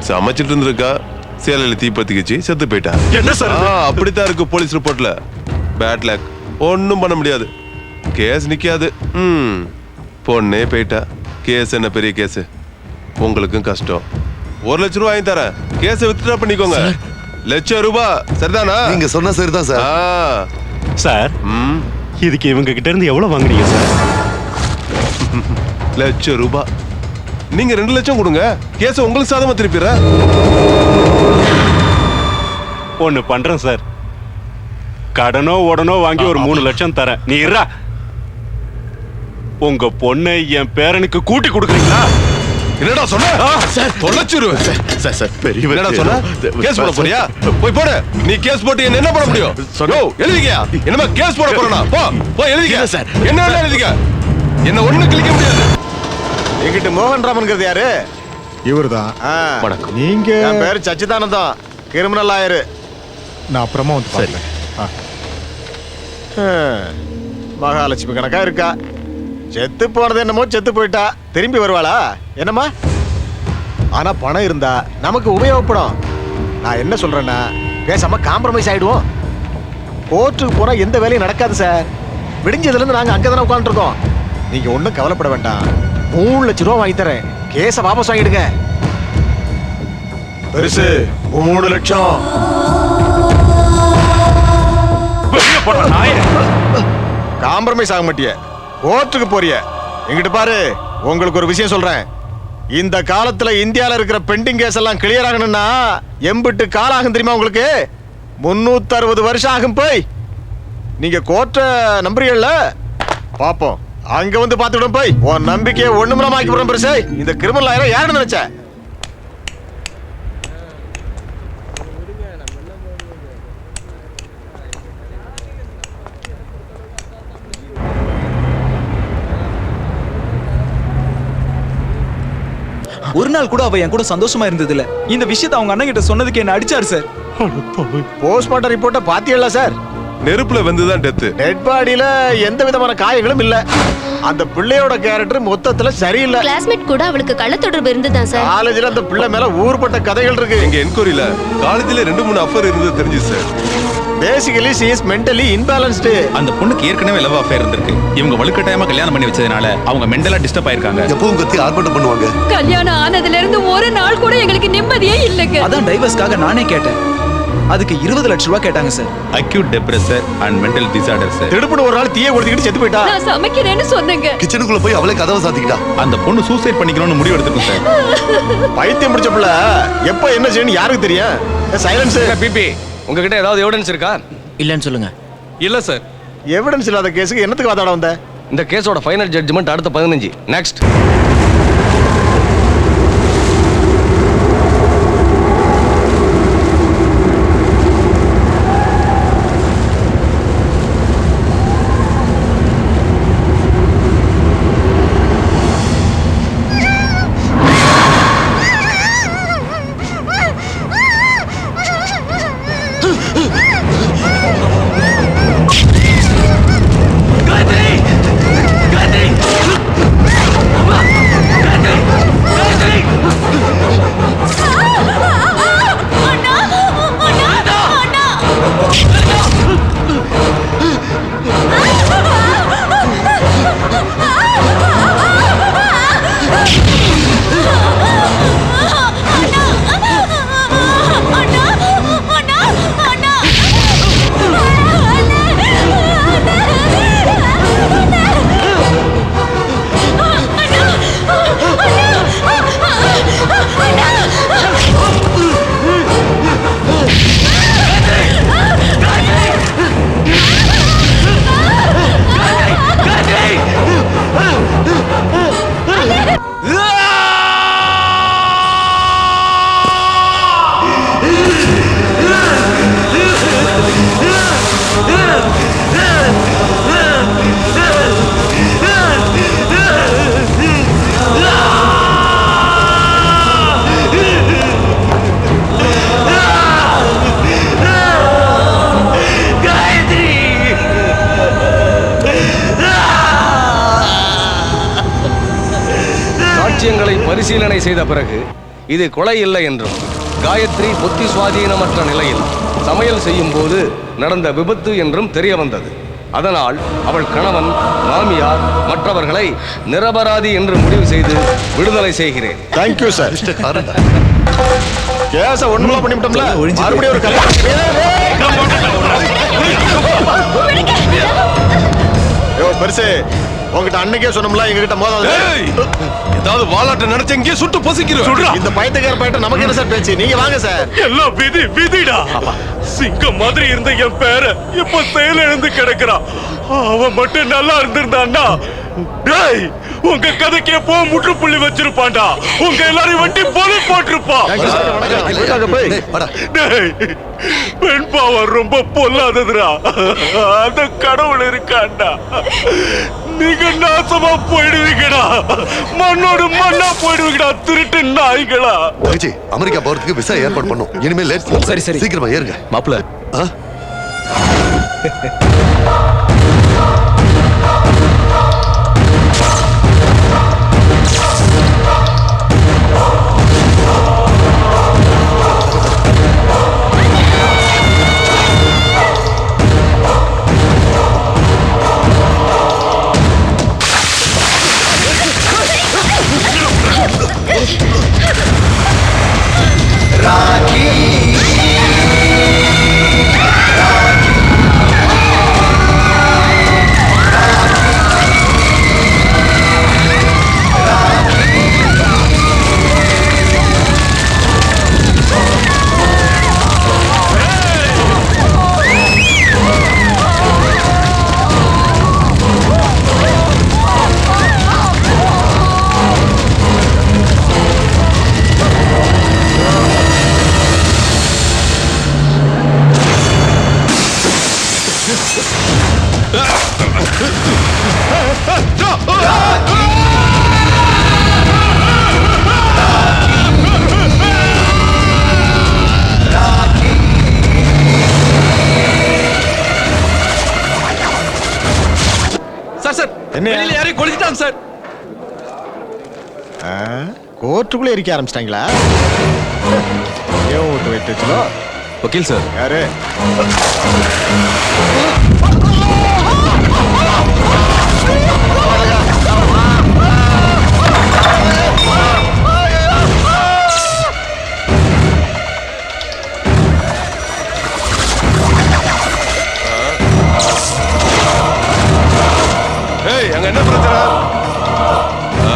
சமைச்சிட்டு இருந்திருக்கா, சேலையில தீப்பத்திக்கிச்சு செத்து போயிட்டா. என்ன சார்? அப்படித்தான் இருக்கு போலீஸ் ரிப்போர்ட்ல. பேட் லக், ஒன்னும் பண்ண முடியாது. கேஸ் நிக்காது. பொண்ணே போயிட்டா. கேஸ் என்ன பெரிய கேஸ்? உங்களுக்கும் கஷ்டம். 1 லட்சம் ரூபாய் வாங்கி தரேன். கேஸை வித்ட்ரா பண்ணிக்கோங்க. ₹1,00,000 சரிதானா? நீங்க சொன்ன சரிதான் சார். சார், இதுக்கு இவங்க கிட்ட இருந்து எவ்வளவு வாங்குறீங்க சார்? ₹1,00,000. நீங்க 2 லட்சம் கொடுங்க, கேஸை உங்களுக்கு சாதமா திருப்பிடுற. ஒண்ணு பண்றேன் சார், கடனோ உடனோ வாங்கி ஒரு 3 லட்சம் தரேன். நீ இருடா. உங்க பொண்ணை என் பேரனுக்கு கூட்டி கொடுக்குறீங்களா? என்னடா சொன்ன? தொலைச்சிருவேன். சார் பெரிய என்னடா சொன்ன? கேஸ் போட போறியா? போய் போடு. நீ கேஸ் போட்டு என்ன பண்ண முடியும்? எழுதிக்கயா? என்னமா கேஸ் போட போறனா? போ எழுதிக்க சார். என்ன எழுதிக்க? என்ன ஒண்ணு கிளிக்க முடியாது. என்கிட்ட மோகன் ராமன்ங்கிறது யாரு? இவர்தான். வணக்கம். நீங்க? என் பேரு சச்சிதானந்தம், கிரிமினல் லாயரு. நான் அப்புறமா வந்து பாக்குறேன். மகாலட்சுமி கணக்கா இருக்கா. செத்து போனது என்னமோ செத்து போயிட்டா, திரும்பி வருவாளா என்னம்மா? ஆனா பணம் இருந்தா நமக்கு உபயோகப்படும். நான் என்ன சொல்றேன்னா, பேசாம காம்ப்ரமைஸ் ஆயிடுவோம். கோர்ட்டுக்கு போனா எந்த வேலையும் நடக்காது சார். விடிஞ்சதுல இருந்து நாங்க அங்கதானே உட்கார்ந்து இருக்கோம். நீங்க ஒண்ணும் கவலைப்பட வேண்டாம். 3 லட்சம் ரூபாய் வாங்கி தரேன். கேஸ வாபஸ் வாங்கிடுங்க. பெருசு 3 லட்சம். காம்ப்ரமைஸ் ஆக மாட்டிய, கோர்ட்டுக்கு போறிய. எங்கிட்ட பாரு, உங்களுக்கு ஒரு விஷயம் சொல்றேன். இந்த காலத்துல இந்தியால இருக்கிற பெண்டிங் கேஸ் எல்லாம் கிளியர் ஆகணும்னா எம்பிட்டு காலம் ஆகும் தெரியுமா உங்களுக்கு? 360 வருஷம் ஆகும். போய் நீங்க கோர்ட்ட நம்புறீங்கல்ல, பாப்போம். அங்க வந்து பாத்துக்கிடும். போய் உன் நம்பிக்கையை ஒண்ணுமில்லாம ஆக்கி போறோம். பெருசு, இந்த கிரிமினல் லாயரை யாருன்னு நினைச்ச? ஒரு நாள் கூட அவ என் கூட சந்தோஷமா இருந்தது இல்ல. இந்த விஷயத்தை அவங்க அண்ணன் கிட்ட சொன்னதுக்கு என்ன அடிச்சாரு சார். போஸ்ட்மார்ட்டம் ரிப்போர்ட்ட பாத்தீங்களா சார்? நெருப்புல வந்துதான் டெத். டெட் பாடியில எந்த விதமான காயங்களும் இல்ல. அந்த பிள்ளையோட கேரக்டர் மொத்தத்துல சரியில்லை. கிளாஸ்மேட் கூட அவளுக்கு கள்ள தொடர்பு இருந்ததா சார்? காலேஜ்ல அந்த பிள்ளை மேல ஊர்பட்ட கதைகள் இருக்கு. எங்க என்கொயரியில காலேஜ்ல 2-3 அஃபேர் இருந்தது தெரிஞ்சு sir. Basically she is mentally imbalanced. அந்த பொண்ணுக்கு ஏற்கனவே லவ் அஃபேர் இருந்திருக்கு. இவங்க வலுக்கட்டாயமா கல்யாணம் பண்ணி வச்சதுனால அவங்க மெண்டலா டிஸ்டர்ப் ஆயிருக்காங்க. எப்பவும் கத்தி ஆர்ப்பாட்டம் பண்ணுவாங்க. கல்யாணம் ஆனதுல இருந்து ஒரு நாள் கூட எங்களுக்கு நிம்மதியே இல்லங்க. அதான் டைவர்ஸ்க்காக நானே கேட்டேன். அதுக்கு 20 லட்சம் ரூபாய் கேட்டாங்க sir. Acute depression and mental disorder sir. திடுப்புன்னு ஒரு நாள் தீயை கொடுத்துக்கிட்டு செத்து போயிட்டா. நான் சமைக்கிறேன்னு சொன்னேங்க. கிச்சனுக்குள்ள போய் அவளே கதவை சாத்திக்கிட்டா. அந்த பொண்ணு சூசைட் பண்ணிக்கணும்னு முடிவு எடுத்துக்கும் சார். பைத்தியம் முடிச்ச பிள்ளை எப்ப என்ன செய்யணும் யாருக்கு தெரியும்? சைலன்ஸ். பிபி, உங்ககிட்ட ஏதாவது எவிடன்ஸ் இருக்கா? இல்லன்னு சொல்லுங்க. இல்ல சார். எவிடன்ஸ் இல்லாத கேஸுக்கு என்னத்துக்கு வாதாட வந்த? இந்த கேஸோட ஃபைனல் ஜட்ஜ்மெண்ட் அடுத்த 15. நெக்ஸ்ட். பரிசீலனை செய்த பிறகு இது கொலை இல்லை என்றும் காயத்ரி புத்தி சுவாதீனமற்ற நிலையில் சமையல் செய்யும் போது நடந்த விபத்து என்றும் தெரிய வந்தது. அதனால் அவள் கணவன், மாமியார் மற்றவர்களை நிரபராதி என்று முடிவு செய்து விடுதலை செய்கிறேன். Thank you sir. மிஸ்டர் காரன் கேஸ ஒண்ணுமா பண்ணிவிட்டோம்ல, ஒழிஞ்சு மறுபடியும் ஒரு கல்யாணம். யோ பெருசு, உங்ககிட்ட அன்னைக்கே சொன்னோம்ல எங்ககிட்ட மோதாது. ஏய், ஏதாவது வாலாட்ட நினைச்ச இங்கே சுட்டு பொசிக்கிறோம். இந்த பயத்துக்கார பையன் நமக்கு என்ன சார் பேச்சு? நீங்க வாங்க சார். எல்லாம் விதி விதிடா. சிங்கம் மாதிரி இருந்த என் பேர இப்ப செயல இருந்து கிடக்குறான். அவன் மட்டும் நல்லா இருந்திருந்தான்னா டேய் உங்க கதைக்கு எப்போ முற்றுப்புள்ளி வச்சிருப்பான்டா. உங்க எல்லாரையும் வண்டி போலி போட்டிருப்பான். டேய், வாடா. டேய், பெண் பாவம் ரொம்ப பொல்லாததுடா. அந்த கடவுள் இருக்காண்டா. நீங்க நாசமா போயிடுவீங்கடா. மண்ணோடு மண்ணா போயிடுவீங்கடா, திருட்டு நாய்களா. தங்கச்சி அமெரிக்கா போறதுக்கு விசா ஏற்பாடு பண்ணோம். இனிமே லேட். சரி, சரி. சீக்கிரமா ஏறுங்க. மாப்பிள்ள ஆ? சார் என்னையா? வெளியில யாரையும் கொளுத்திட்டாங்க சார். கோர்ட்டுக்குள்ள இருக்க ஆரம்பிச்சிட்டாங்களா? ஏன் ஓட்டு வைத்தோ? வக்கீல் சார், யாரு? ஏய், அங்க என்ன பிரச்சனை? ஆ?